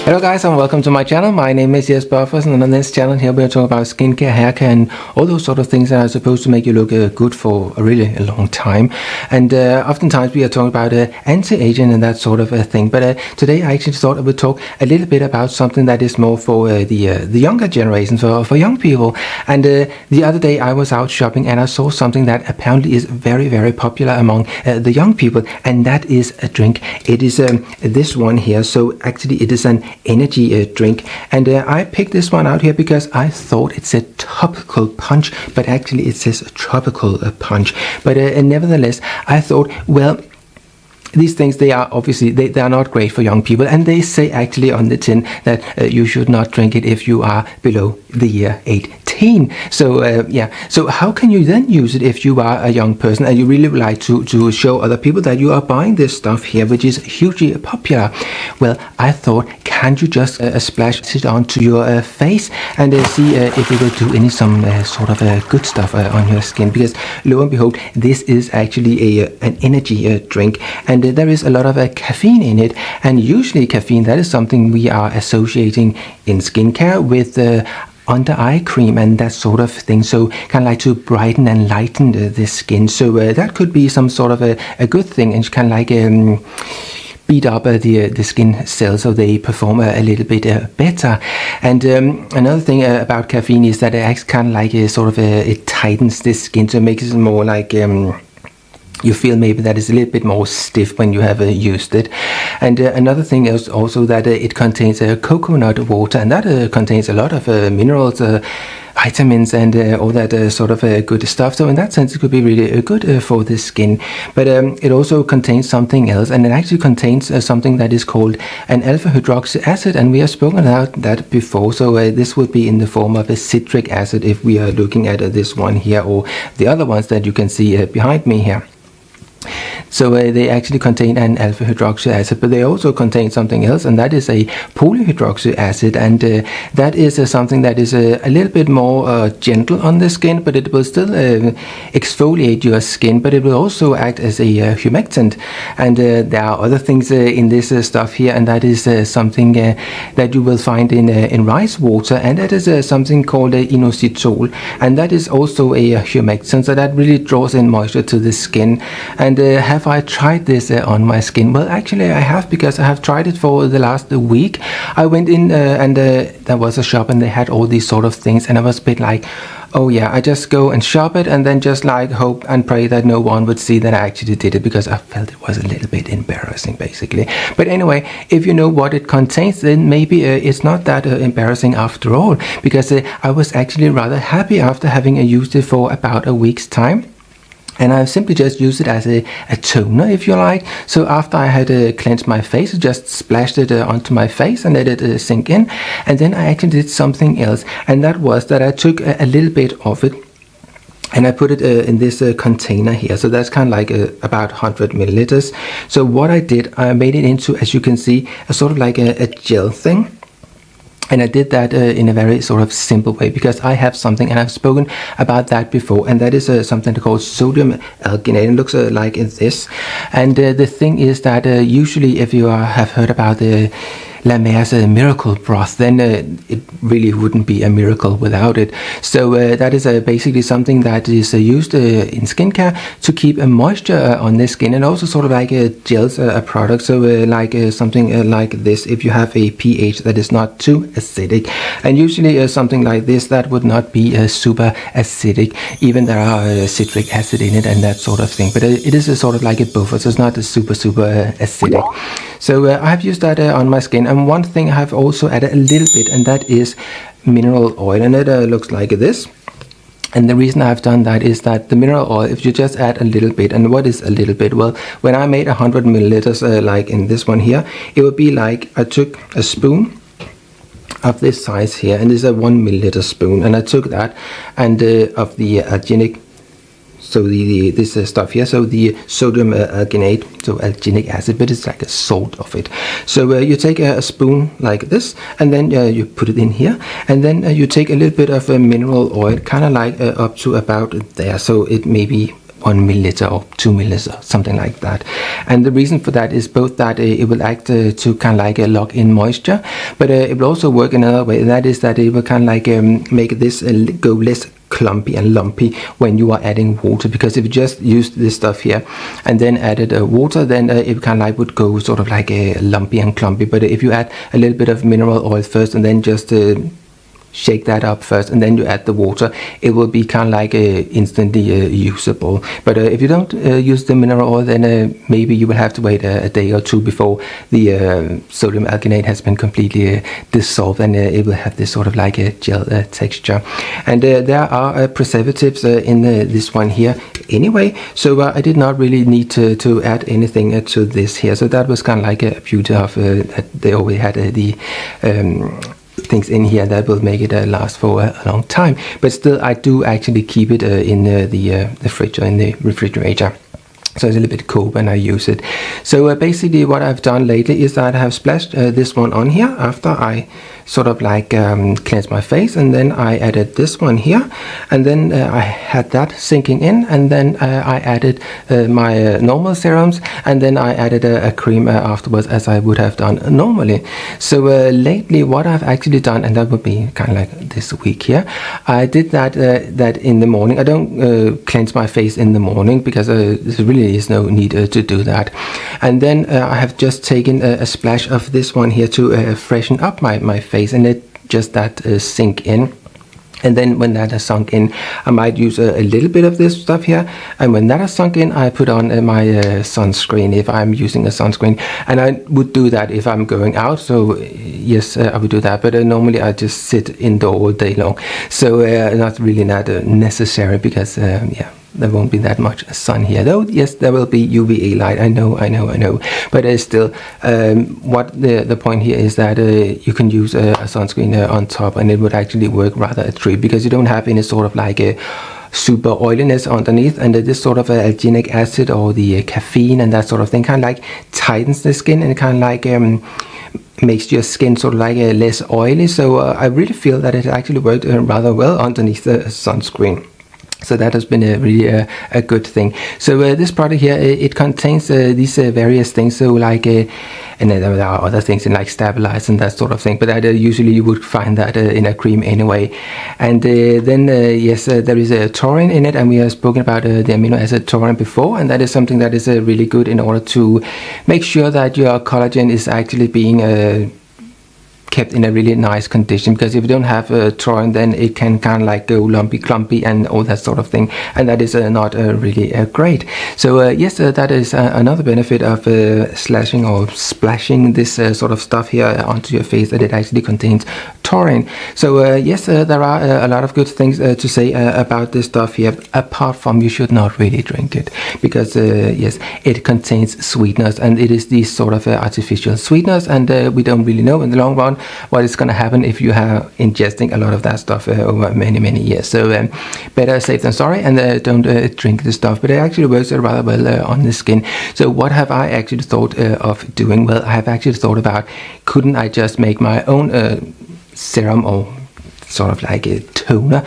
Hello guys and welcome to my channel. My name is Jesper Offersen, and on this channel here we're talking about skincare, hair care and all those sort of things that are supposed to make you look good for a really long time. And oftentimes we are talking about anti-aging and that sort of thing. But today I actually thought I would talk a little bit about something that is more for the younger generation, for young people. And the other day I was out shopping and I saw something that apparently is very, very popular among the young people, and that is a drink. It is this one here. So actually it is an energy drink, and I picked this one out here because I thought it said topical punch, but actually it says tropical punch. But nevertheless I thought, well, these things, they are obviously they are not great for young people, and they say actually on the tin that you should not drink it if you are below the year 18. So yeah, so how can you then use it if you are a young person and you really would like to show other people that you are buying this stuff here, which is hugely popular? Well, I thought, can't you just splash it onto your face and see if it will do some sort of good stuff on your skin? Because lo and behold, this is actually an energy drink, and there is a lot of caffeine in it, and usually caffeine, that is something we are associating in skincare with under eye cream and that sort of thing, so kind of like to brighten and lighten the skin. So that could be some sort of a good thing, and kind of like beat up the skin cells so they perform a little bit better. And another thing about caffeine is that it acts kind of like it tightens the skin, so it makes it more like you feel maybe that is a little bit more stiff when you have used it. And another thing is also that it contains coconut water, and that contains a lot of minerals, vitamins and all that sort of good stuff. So in that sense it could be really good for the skin. But it also contains something else, and it actually contains something that is called an alpha hydroxy acid, and we have spoken about that before. So this would be in the form of a citric acid if we are looking at this one here, or the other ones that you can see behind me here. So they actually contain an alpha hydroxy acid, but they also contain something else, and that is a polyhydroxy acid, and that is something that is a little bit more gentle on the skin, but it will still exfoliate your skin, but it will also act as a humectant. And there are other things in this stuff here, and that is something that you will find in rice water, and that is something called inositol, and that is also a humectant, so that really draws in moisture to the skin. And have I tried this on my skin? Well, actually I have, because I have tried it for the last week. I went in and there was a shop and they had all these sort of things, and I was a bit like, oh yeah, I just go and shop it and then just like hope and pray that no one would see that I actually did it, because I felt it was a little bit embarrassing basically. But anyway, if you know what it contains, then maybe it's not that embarrassing after all, because I was actually rather happy after having used it for about a week's time. And I simply just used it as a toner, if you like. So after I had cleansed my face, I just splashed it onto my face and let it sink in. And then I actually did something else, and that was that I took a little bit of it and I put it in this container here. So that's kind of like about 100 milliliters. So what I did, I made it into, as you can see, a sort of like a gel thing. And I did that in a very sort of simple way, because I have something, and I've spoken about that before, and that is something called sodium alginate. It looks like this. And the thing is that usually if you have heard about the La Mer's miracle broth, then it really wouldn't be a miracle without it. So that is basically something that is used in skincare to keep a moisture on the skin, and also sort of like a gels product. So like something like this, if you have a pH that is not too acidic, and usually something like this that would not be super acidic, even there are citric acid in it and that sort of thing, but it is a sort of like a buffer, so it's not a super acidic. So I have used that on my skin. And one thing I have also added a little bit, and that is mineral oil, and it looks like this. And the reason I've done that is that the mineral oil, if you just add a little bit, and what is a little bit? Well, when I made 100 milliliters like in this one here, it would be like I took a spoon of this size here, and this is a 1 milliliter spoon, and I took that, and of the alginic, so this stuff here, so the sodium alginate, so alginic acid, but it's like a salt of it. So you take a spoon like this, and then you put it in here, and then you take a little bit of mineral oil, kind of like up to about there, so it maybe 1 milliliter or 2 milliliter, something like that. And the reason for that is both that it will act to kind of like lock in moisture, but it will also work another way, and that is that it will kind of like make this go less clumpy and lumpy when you are adding water, because if you just use this stuff here and then added water, then it kind of like would go sort of like lumpy and clumpy. But if you add a little bit of mineral oil first and then just shake that up first and then you add the water, it will be kind of like instantly usable. But if you don't use the mineral oil, then maybe you will have to wait a day or two before the sodium alginate has been completely dissolved, and it will have this sort of like a gel texture. And there are preservatives in this one here anyway, so I did not really need to add anything to this here. So that was kind of like a beauty of that they already had the things in here that will make it last for a long time. But still, I do actually keep it in the fridge or in the refrigerator, so it's a little bit cold when I use it. So basically what I've done lately is that I have splashed this one on here after I sort of like cleansed my face, and then I added this one here, and then I had that sinking in, and then I added my normal serums, and then I added a cream afterwards, as I would have done normally. So lately what I've actually done, and that would be kind of like this week here, I did that in the morning. I don't cleanse my face in the morning because there really is no need to do that. And then I have just taken a splash of this one here to freshen up my face, and let just that sink in. And then when that has sunk in, I might use a little bit of this stuff here, and when that has sunk in, I put on my sunscreen if I'm using a sunscreen. And I would do that if I'm going out, so yes, I would do that, but normally I just sit indoor all day long, so not really that necessary, because yeah, there won't be that much sun here, though yes, there will be UVA light, I know, but still, what the point here is that you can use a sunscreen on top, and it would actually work rather a treat, because you don't have any sort of like a super oiliness underneath, and this sort of alginic acid or the caffeine and that sort of thing kind of like tightens the skin, and kind of like makes your skin sort of like less oily. So I really feel that it actually worked rather well underneath the sunscreen. So that has been really a good thing. So this product here, it contains these various things. So like, and then there are other things in like stabilize and that sort of thing. But that usually you would find that in a cream anyway. And then yes, there is a taurine in it, and we have spoken about the amino acid taurine before, and that is something that is really good in order to make sure that your collagen is actually being kept in a really nice condition, because if you don't have taurine, then it can kind of like go lumpy, clumpy, and all that sort of thing, and that is not really great. So yes, that is another benefit of slashing or splashing this sort of stuff here onto your face, that it actually contains taurine. So yes, there are a lot of good things to say about this stuff here, apart from you should not really drink it, because yes, it contains sweeteners, and it is these sort of artificial sweeteners, and we don't really know in the long run what is going to happen if you have ingesting a lot of that stuff over many years. So better safe than sorry, and don't drink this stuff. But it actually works rather well on the skin. So what have I actually thought of doing? Well, I have actually thought about, couldn't I just make my own serum or sort of like a toner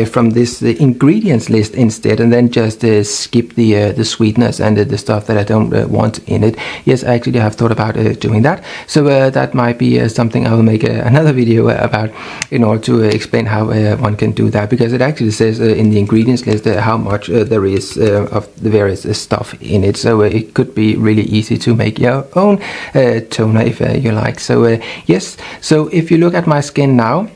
from this ingredients list instead, and then just skip the sweeteners and the stuff that I don't want in it. Yes, I actually have thought about doing that. So that might be something I will make another video about, in order to explain how one can do that, because it actually says in the ingredients list how much there is of the various stuff in it. So it could be really easy to make your own toner if you like. So yes, so if you look at my skin now,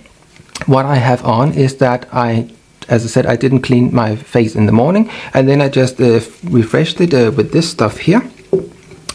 what I have on is that as I said, I didn't clean my face in the morning, and then I just refreshed it with this stuff here,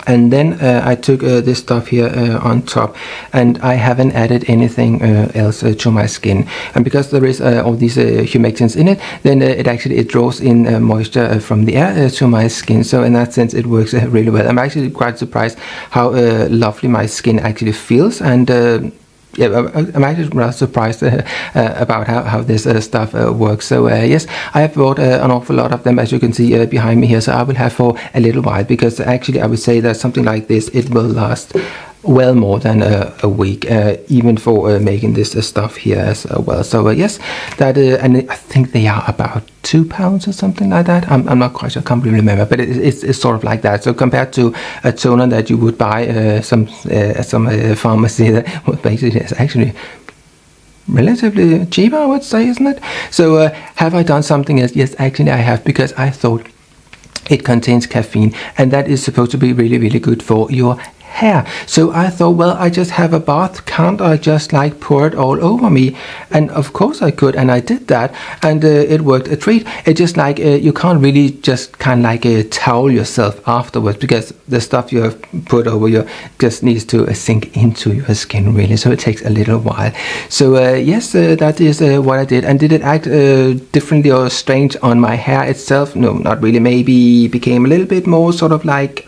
and then I took this stuff here on top, and I haven't added anything else to my skin. And because there is all these humectants in it, then it draws in moisture from the air to my skin. So in that sense, it works really well. I'm actually quite surprised how lovely my skin actually feels, and yeah, I'm actually rather surprised about how this stuff works. So yes, I have bought an awful lot of them, as you can see behind me here. So I will have for a little while, because actually I would say that something like this, it will last well more than a week, even for making this stuff here as well. So yes, that and I think they are about £2 or something like that. I'm not quite sure, I can't really remember, but it's sort of like that. So compared to a toner that you would buy at some pharmacy, that basically is actually relatively cheaper, I would say, isn't it? So have I done something else? Yes, actually I have, because I thought it contains caffeine, and that is supposed to be really, really good for your hair. So I thought, well, I just have a bath, can't I just like pour it all over me? And of course I could, and I did that, and it worked a treat. It's just like you can't really just kind of like towel yourself afterwards, because the stuff you have put over you just needs to sink into your skin, really. So it takes a little while. So yes, that is what I did. And did it act differently or strange on my hair itself? No, not really. Maybe became a little bit more sort of like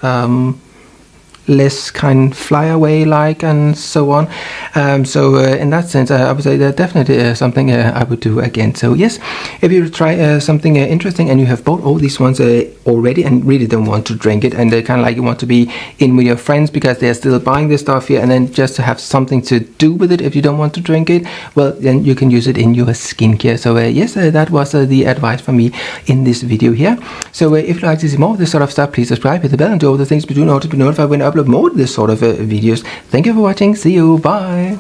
less kind of fly away like, and so on. So in that sense, I would say that definitely something I would do again. So yes, if you try something interesting and you have bought all these ones already and really don't want to drink it, and kind of like you want to be in with your friends because they're still buying this stuff here, and then just to have something to do with it if you don't want to drink it, well, then you can use it in your skincare. So yes, that was the advice for me in this video here. So if you like to see more of this sort of stuff, please subscribe, hit the bell, and do all the things we do in order to be notified when I upload more of this sort of videos. Thank you for watching. See you. Bye.